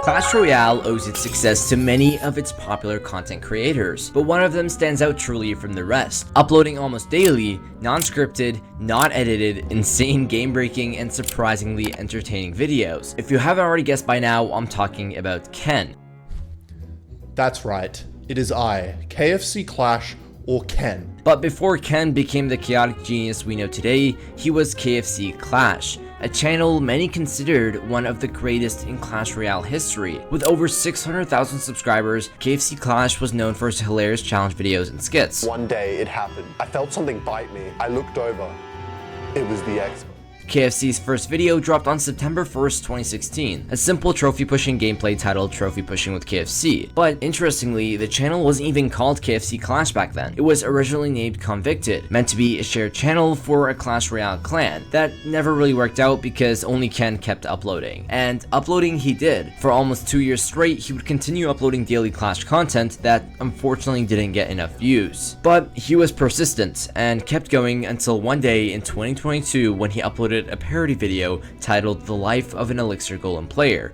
Clash Royale owes its success to many of its popular content creators, but one of them stands out truly from the rest, uploading almost daily, non-scripted, not edited, insane game-breaking, and surprisingly entertaining videos. If you haven't already guessed by now, I'm talking about Ken. That's right, it is I, KFC Clash, or Ken. But before Ken became the chaotic genius we know today, he was KFC Clash, a channel many considered one of the greatest in Clash Royale history. With over 600,000 subscribers, KFC Clash was known for his hilarious challenge videos and skits. One day it happened. I felt something bite me. I looked over. It was the X-Men. KFC's first video dropped on September 1st, 2016, a simple trophy pushing gameplay titled Trophy Pushing with KFC. But interestingly, the channel wasn't even called KFC Clash back then. It was originally named Convicted, meant to be a shared channel for a Clash Royale clan. That never really worked out because only Ken kept uploading. And uploading he did. For almost 2 years straight, he would continue uploading daily Clash content that unfortunately didn't get enough views. But he was persistent and kept going until one day in 2022 when he uploaded a parody video titled The Life of an Elixir Golem Player.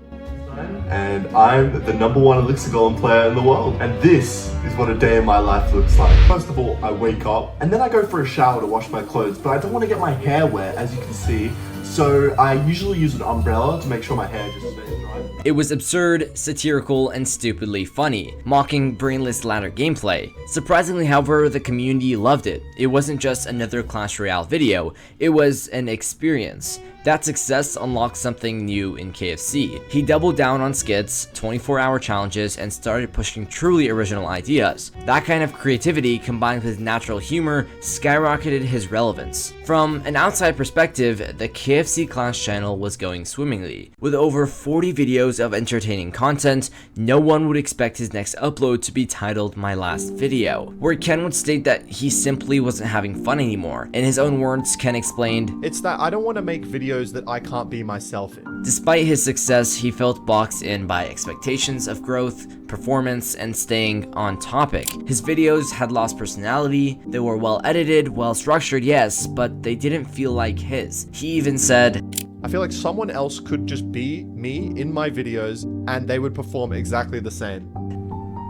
And I'm the #1 Elixir Golem player in the world. And this is what a day in my life looks like. First of all, I wake up and then I go for a shower to wash my clothes, but I don't want to get my hair wet, as you can see. So I usually use an umbrella to make sure my hair just stays dry. It was absurd, satirical, and stupidly funny, mocking brainless ladder gameplay. Surprisingly, however, the community loved it. It wasn't just another Clash Royale video, it was an experience. That success unlocked something new in KFC. He doubled down on skits, 24-hour challenges, and started pushing truly original ideas. That kind of creativity, combined with natural humor, skyrocketed his relevance. From an outside perspective, the KFC Clash channel was going swimmingly. With over 40 videos of entertaining content, no one would expect his next upload to be titled My Last Video, where Ken would state that he simply wasn't having fun anymore. In his own words, Ken explained, It's that I don't want to make videos that I can't be myself in. Despite his success, he felt boxed in by expectations of growth, performance, and staying on topic. His videos had lost personality, they were well edited, well structured, yes, but they didn't feel like his. He even said, I feel like someone else could just be me in my videos and they would perform exactly the same.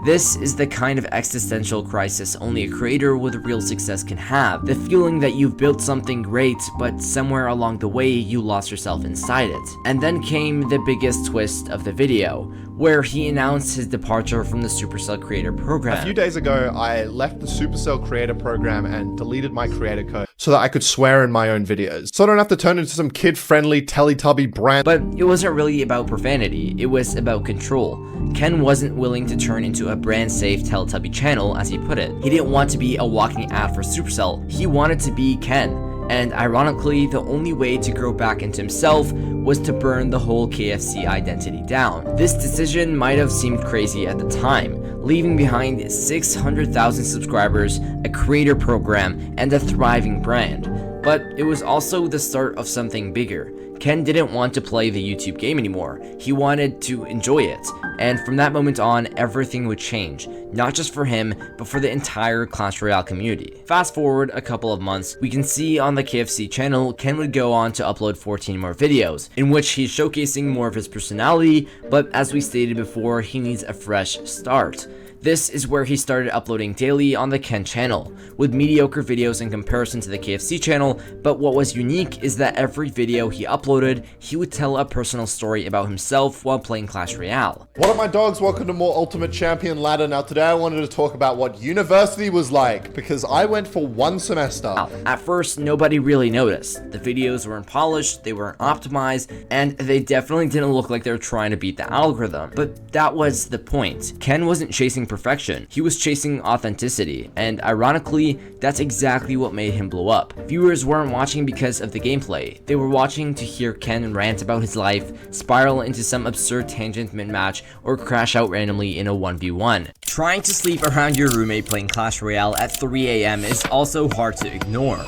This is the kind of existential crisis only a creator with real success can have. The feeling that you've built something great, but somewhere along the way you lost yourself inside it. And then came the biggest twist of the video, where he announced his departure from the Supercell Creator Program. A few days ago, I left the Supercell Creator Program and deleted my creator code so that I could swear in my own videos, so I don't have to turn into some kid-friendly Teletubby brand. But it wasn't really about profanity, it was about control. Ken wasn't willing to turn into a brand-safe Teletubby channel, as he put it. He didn't want to be a walking ad for Supercell, he wanted to be Ken. And ironically, the only way to grow back into himself was to burn the whole KFC identity down. This decision might have seemed crazy at the time, leaving behind 600,000 subscribers, a creator program, and a thriving brand. But it was also the start of something bigger. Ken didn't want to play the YouTube game anymore, he wanted to enjoy it. And from that moment on, everything would change, not just for him, but for the entire Clash Royale community. Fast forward a couple of months, we can see on the KFC channel, Ken would go on to upload 14 more videos, in which he's showcasing more of his personality, but as we stated before, he needs a fresh start. This is where he started uploading daily on the Ken channel, with mediocre videos in comparison to the KFC channel, but what was unique is that every video he uploaded, he would tell a personal story about himself while playing Clash Royale. What up, my dogs? Welcome to more Ultimate Champion Ladder. Now today I wanted to talk about what university was like, because I went for 1 semester. At first, nobody really noticed. The videos weren't polished, they weren't optimized, and they definitely didn't look like they were trying to beat the algorithm. But that was the point. Ken wasn't chasing perfection, he was chasing authenticity, and ironically, that's exactly what made him blow up. Viewers weren't watching because of the gameplay, they were watching to hear Ken rant about his life, spiral into some absurd tangent mid-match, or crash out randomly in a 1v1. Trying to sleep around your roommate playing Clash Royale at 3 AM is also hard to ignore.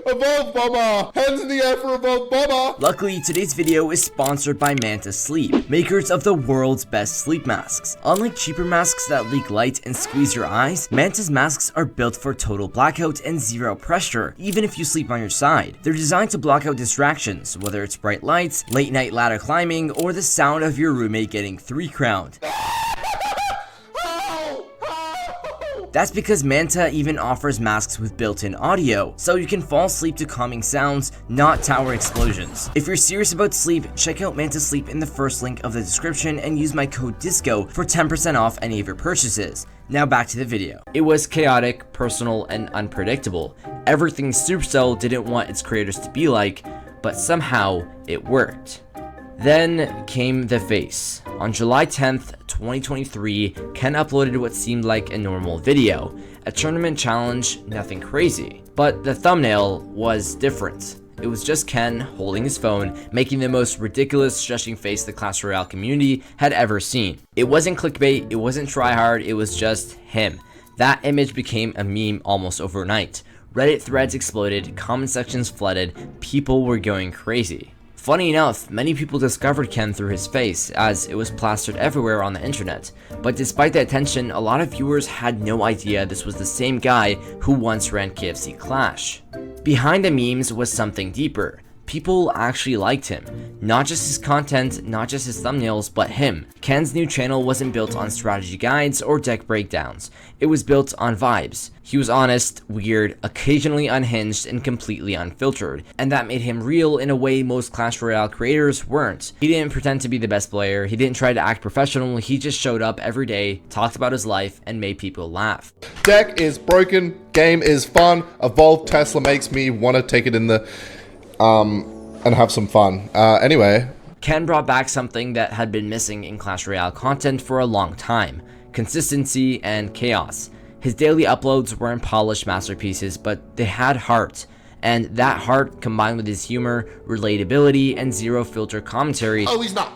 Evolve Bomber! Hands in the air for Evolve Bomber! Luckily, today's video is sponsored by Manta Sleep, makers of the world's best sleep masks. Unlike cheaper masks that leak light and squeeze your eyes, Manta's masks are built for total blackout and zero pressure, even if you sleep on your side. They're designed to block out distractions, whether it's bright lights, late night ladder climbing, or the sound of your roommate getting 3-crowned. That's because Manta even offers masks with built-in audio, so you can fall asleep to calming sounds, not tower explosions. If you're serious about sleep, check out Manta Sleep in the first link of the description and use my code DISCO for 10% off any of your purchases. Now back to the video. It was chaotic, personal, and unpredictable. Everything Supercell didn't want its creators to be like, but somehow it worked. Then came the face. On July 10th, 2023, Ken uploaded what seemed like a normal video. A tournament challenge, nothing crazy. But the thumbnail was different. It was just Ken holding his phone, making the most ridiculous stretching face the Clash Royale community had ever seen. It wasn't clickbait, it wasn't tryhard, it was just him. That image became a meme almost overnight. Reddit threads exploded, comment sections flooded, people were going crazy. Funny enough, many people discovered Ken through his face, as it was plastered everywhere on the internet. But despite the attention, a lot of viewers had no idea this was the same guy who once ran KFC Clash. Behind the memes was something deeper. People actually liked him. Not just his content, not just his thumbnails, but him. Ken's new channel wasn't built on strategy guides or deck breakdowns. It was built on vibes. He was honest, weird, occasionally unhinged, and completely unfiltered. And that made him real in a way most Clash Royale creators weren't. He didn't pretend to be the best player, he didn't try to act professional, he just showed up every day, talked about his life, and made people laugh. Deck is broken, game is fun, Evolve Tesla makes me want to take it in the... and have some fun. Anyway. Ken brought back something that had been missing in Clash Royale content for a long time. Consistency and chaos. His daily uploads weren't polished masterpieces, but they had heart. And that heart, combined with his humor, relatability, and zero filter commentary... Oh, he's not!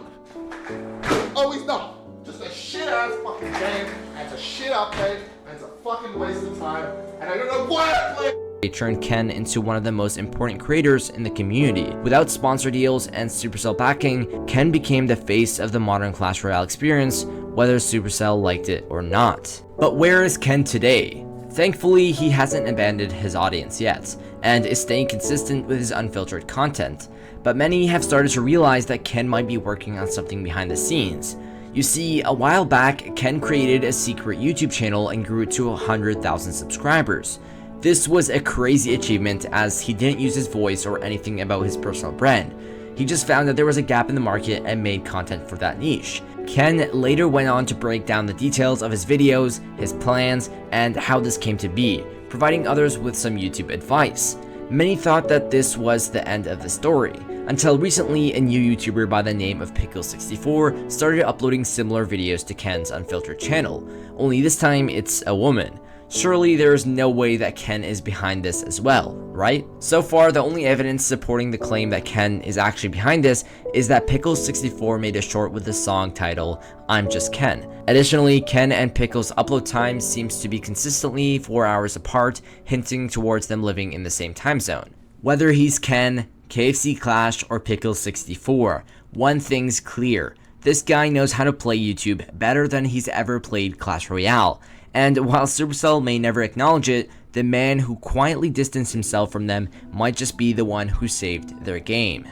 Oh, he's not! Just a shit-ass fucking game, and it's a shit update, and it's a fucking waste of time, and I don't know why I play. Turned Ken into one of the most important creators in the community. Without sponsor deals and Supercell backing, Ken became the face of the modern Clash Royale experience, whether Supercell liked it or not. But where is Ken today? Thankfully, he hasn't abandoned his audience yet, and is staying consistent with his unfiltered content. But many have started to realize that Ken might be working on something behind the scenes. You see, a while back, Ken created a secret YouTube channel and grew it to 100,000 subscribers. This was a crazy achievement as he didn't use his voice or anything about his personal brand. He just found that there was a gap in the market and made content for that niche. Ken later went on to break down the details of his videos, his plans, and how this came to be, providing others with some YouTube advice. Many thought that this was the end of the story, until recently a new YouTuber by the name of Pickle64 started uploading similar videos to Ken's unfiltered channel, only this time it's a woman. Surely there is no way that Ken is behind this as well, right? So far, the only evidence supporting the claim that Ken is actually behind this is that Pickles64 made a short with the song title, I'm Just Ken. Additionally, Ken and Pickles' upload time seems to be consistently 4 hours apart, hinting towards them living in the same time zone. Whether he's Ken, KFC Clash, or Pickles64, one thing's clear. This guy knows how to play YouTube better than he's ever played Clash Royale. And while Supercell may never acknowledge it, the man who quietly distanced himself from them might just be the one who saved their game.